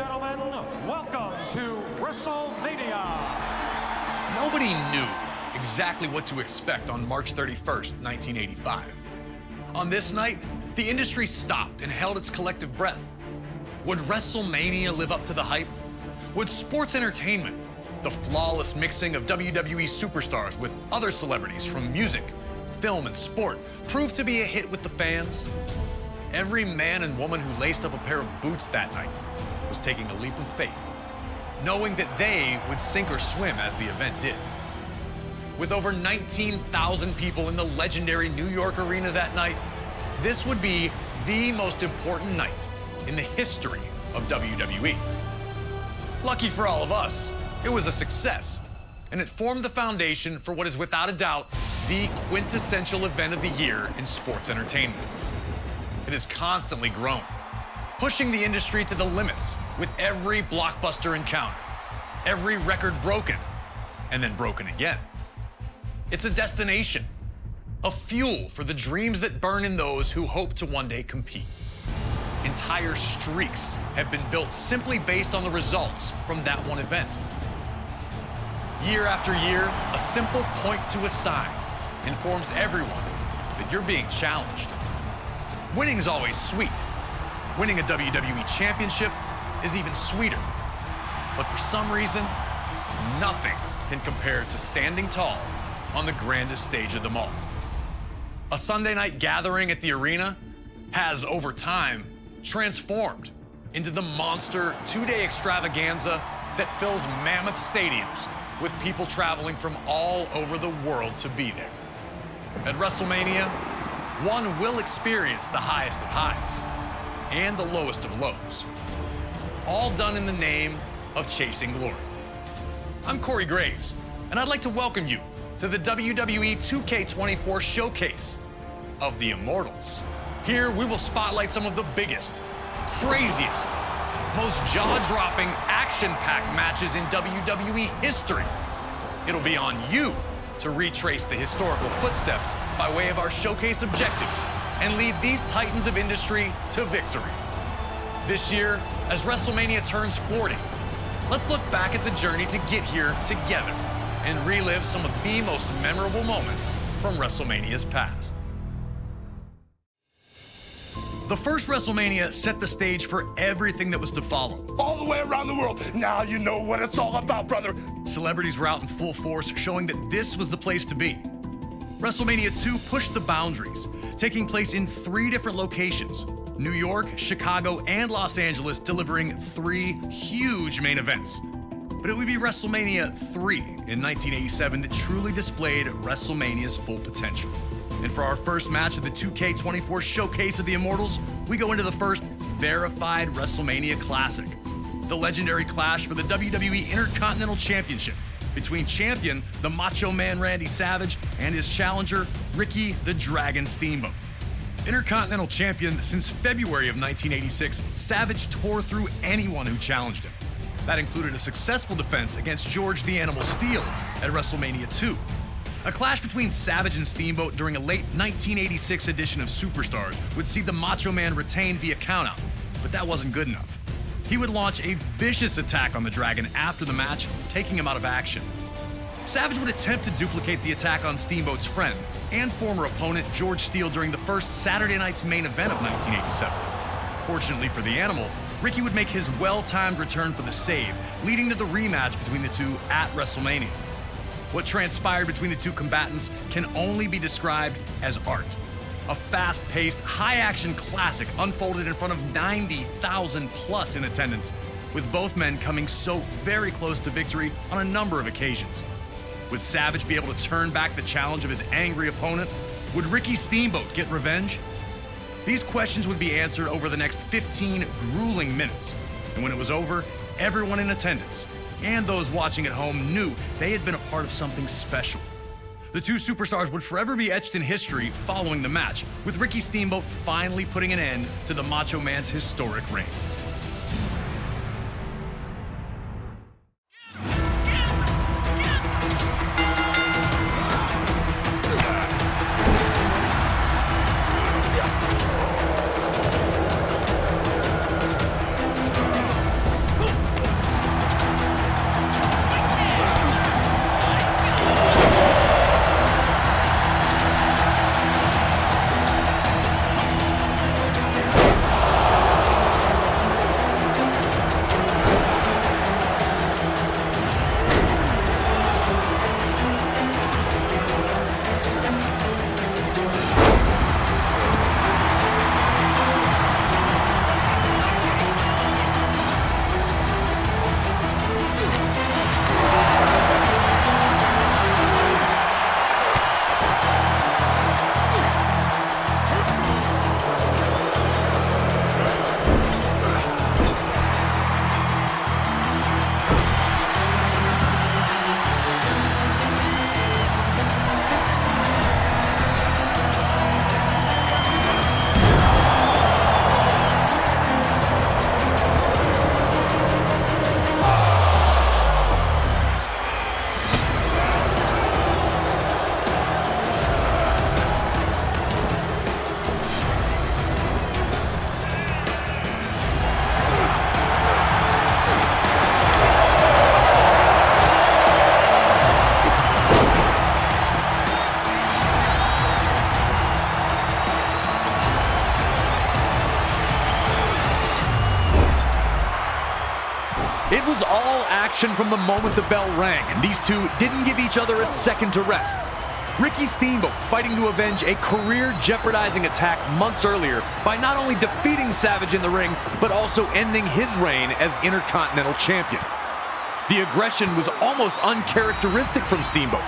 gentlemen, welcome to WrestleMania. Nobody knew exactly what to expect on March 31st, 1985. On this night, the industry stopped and held its collective breath. Would WrestleMania live up to the hype? Would sports entertainment, the flawless mixing of WWE superstars with other celebrities from music, film, and sport, prove to be a hit with the fans? Every man and woman who laced up a pair of boots that night was taking a leap of faith, knowing that they would sink or swim as the event did. With over 19,000 people in the legendary New York Arena that night, this would be the most important night in the history of WWE. Lucky for all of us, it was a success, and it formed the foundation for what is without a doubt the quintessential event of the year in sports entertainment. It has constantly grown, pushing the industry to the limits with every blockbuster encounter, every record broken, and then broken again. It's a destination, a fuel for the dreams that burn in those who hope to one day compete. Entire streaks have been built simply based on the results from that one event. Year after year, a simple point to a sign informs everyone that you're being challenged. Winning's always sweet. Winning a WWE championship is even sweeter. But for some reason, nothing can compare to standing tall on the grandest stage of them all. A Sunday night gathering at the arena has, over time, transformed into the monster two-day extravaganza that fills mammoth stadiums with people traveling from all over the world to be there. At WrestleMania, one will experience the highest of highs and the lowest of lows, all done in the name of chasing glory. I'm Corey Graves, and I'd like to welcome you to the WWE 2K24 showcase of the Immortals. Here, we will spotlight some of the biggest, craziest, most jaw-dropping, action-packed matches in WWE history. It'll be on you to retrace the historical footsteps by way of our showcase objectives and lead these titans of industry to victory. This year, as WrestleMania turns 40, let's look back at the journey to get here together and relive some of the most memorable moments from WrestleMania's past. The first WrestleMania set the stage for everything that was to follow. All the way around the world. Now you know what it's all about, brother. Celebrities were out in full force, showing that this was the place to be. WrestleMania 2 pushed the boundaries, taking place in 3 different locations: New York, Chicago, and Los Angeles, delivering 3 huge main events. But it would be WrestleMania 3 in 1987 that truly displayed WrestleMania's full potential. And for our first match of the 2K24 showcase of the Immortals, we go into the first verified WrestleMania Classic, the legendary clash for the WWE Intercontinental Championship between champion, the Macho Man Randy Savage, and his challenger, Ricky the Dragon Steamboat. Intercontinental Champion since February of 1986, Savage tore through anyone who challenged him. That included a successful defense against George the Animal Steele at WrestleMania 2. A clash between Savage and Steamboat during a late 1986 edition of Superstars would see the Macho Man retain via countout, but that wasn't good enough. He would launch a vicious attack on the Dragon after the match, taking him out of action. Savage would attempt to duplicate the attack on Steamboat's friend and former opponent George Steele during the first Saturday night's main event of 1987. Fortunately for the Animal, Ricky would make his well-timed return for the save, leading to the rematch between the two at WrestleMania. What transpired between the two combatants can only be described as art. A fast-paced, high-action classic unfolded in front of 90,000 plus in attendance, with both men coming so very close to victory on a number of occasions. Would Savage be able to turn back the challenge of his angry opponent? Would Ricky Steamboat get revenge? These questions would be answered over the next 15 grueling minutes, and when it was over, everyone in attendance and those watching at home knew they had been a part of something special. The two superstars would forever be etched in history following the match, with Ricky Steamboat finally putting an end to the Macho Man's historic reign. It was all action from the moment the bell rang, and these two didn't give each other a second to rest. Ricky Steamboat fighting to avenge a career-jeopardizing attack months earlier by not only defeating Savage in the ring, but also ending his reign as Intercontinental Champion. The aggression was almost uncharacteristic from Steamboat.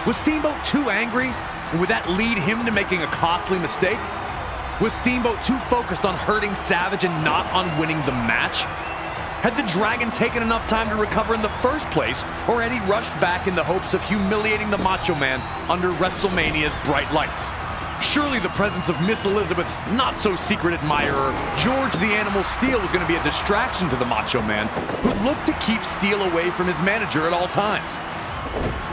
Was Steamboat too angry? And would that lead him to making a costly mistake? Was Steamboat too focused on hurting Savage and not on winning the match? Had the Dragon taken enough time to recover in the first place, or had he rushed back in the hopes of humiliating the Macho Man under WrestleMania's bright lights? Surely the presence of Miss Elizabeth's not-so-secret admirer, George the Animal Steele, was going to be a distraction to the Macho Man, who looked to keep Steele away from his manager at all times.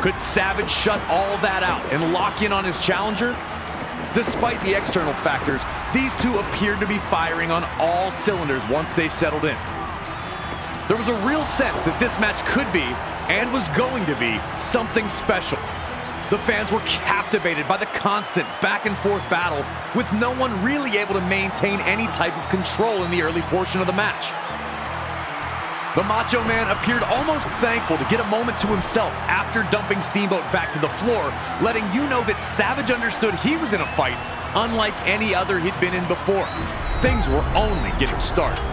Could Savage shut all that out and lock in on his challenger? Despite the external factors, these two appeared to be firing on all cylinders once they settled in. There was a real sense that this match could be, and was going to be, something special. The fans were captivated by the constant back-and-forth battle, with no one really able to maintain any type of control in the early portion of the match. The Macho Man appeared almost thankful to get a moment to himself after dumping Steamboat back to the floor, letting you know that Savage understood he was in a fight unlike any other he'd been in before. Things were only getting started.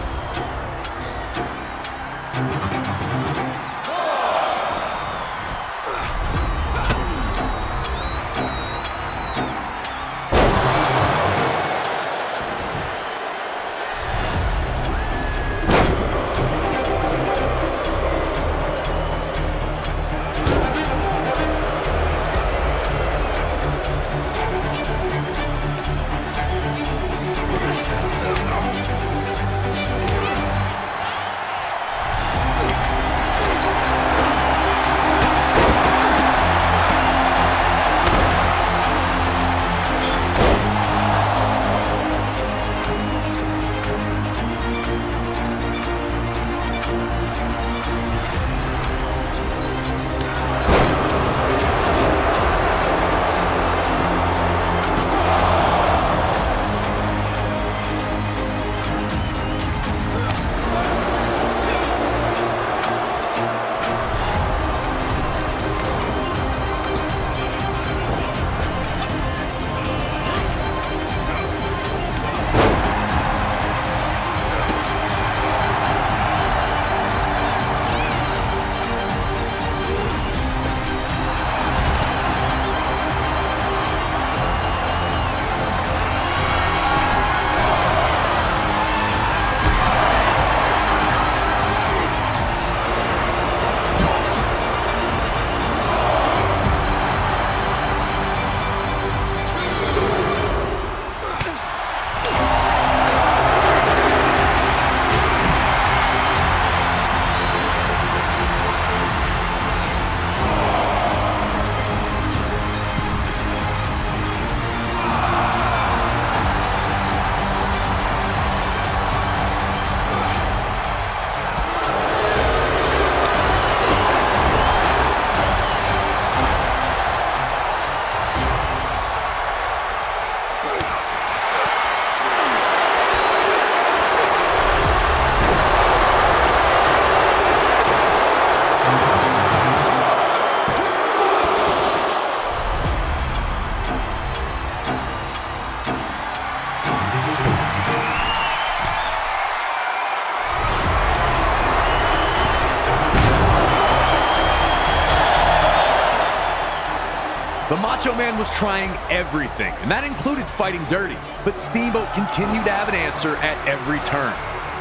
The Macho Man was trying everything, and that included fighting dirty, but Steamboat continued to have an answer at every turn.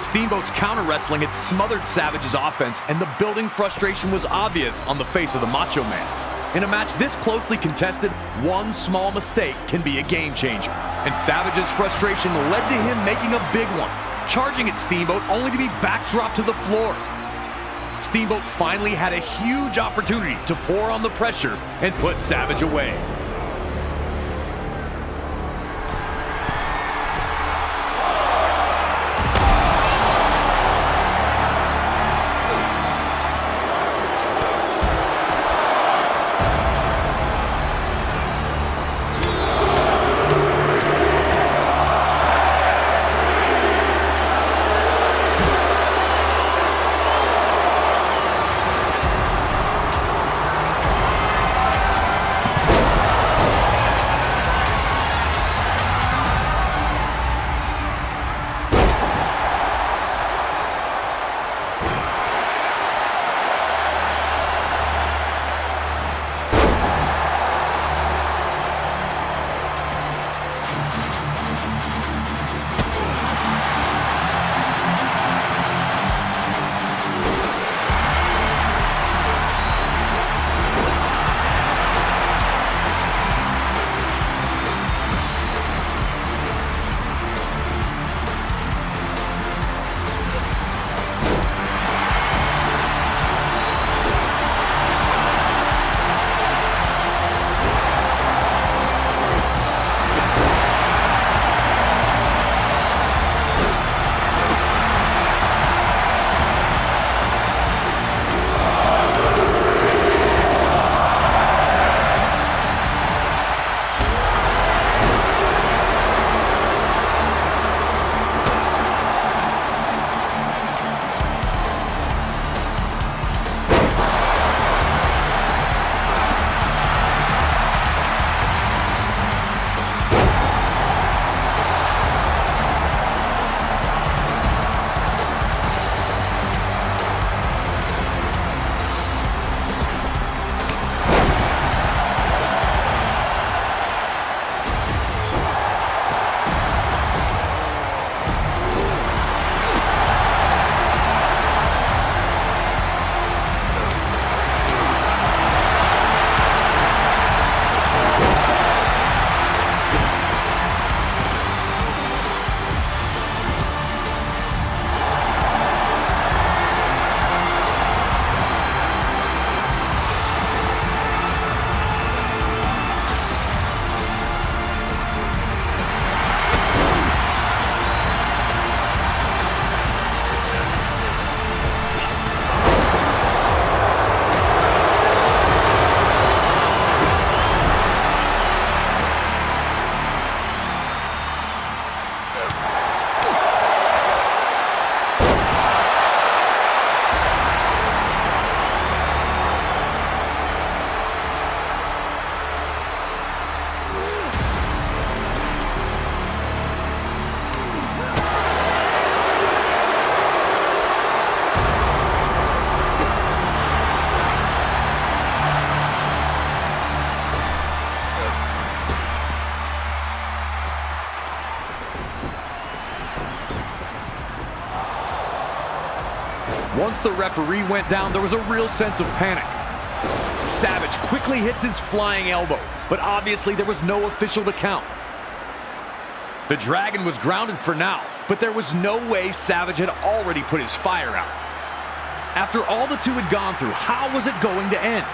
Steamboat's counter wrestling had smothered Savage's offense, and the building frustration was obvious on the face of the Macho Man. In a match this closely contested, one small mistake can be a game changer, and Savage's frustration led to him making a big one, charging at Steamboat only to be backdropped to the floor. Steamboat finally had a huge opportunity to pour on the pressure and put Savage away. Once the referee went down, there was a real sense of panic. Savage quickly hits his flying elbow, but obviously there was no official to count. The Dragon was grounded for now, but there was no way Savage had already put his fire out. After all the two had gone through, how was it going to end?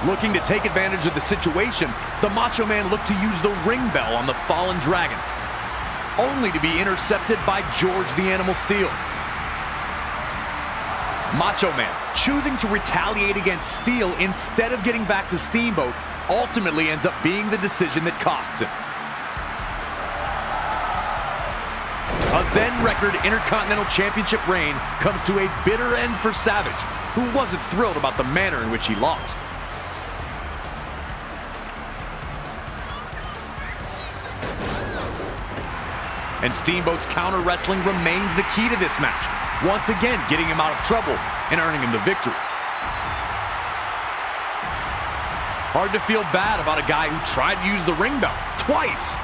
Looking to take advantage of the situation, the Macho Man looked to use the ring bell on the fallen Dragon, only to be intercepted by George the Animal Steel. Macho Man, choosing to retaliate against Steel instead of getting back to Steamboat, ultimately ends up being the decision that costs him. A then-record Intercontinental Championship reign comes to a bitter end for Savage, who wasn't thrilled about the manner in which he lost. And Steamboat's counter wrestling remains the key to this match, once again getting him out of trouble and earning him the victory. Hard to feel bad about a guy who tried to use the ring bell twice.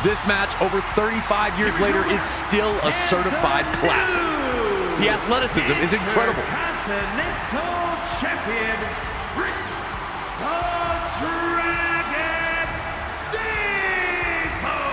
This match, over 35 years later, is still a certified classic. The athleticism is incredible. Continental Champion, Rick the Dragon Steamboat!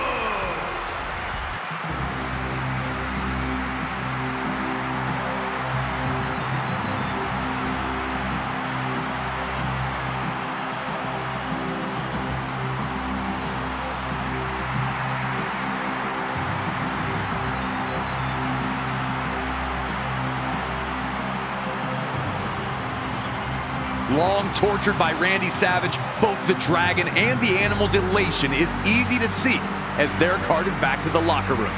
Long tortured by Randy Savage, both the Dragon and the Animal's elation is easy to see as they're carted back to the locker room.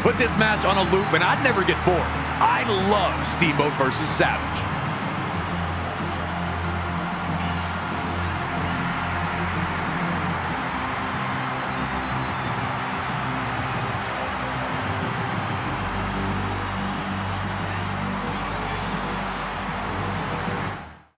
Put this match on a loop and I'd never get bored. I love Steamboat versus Savage.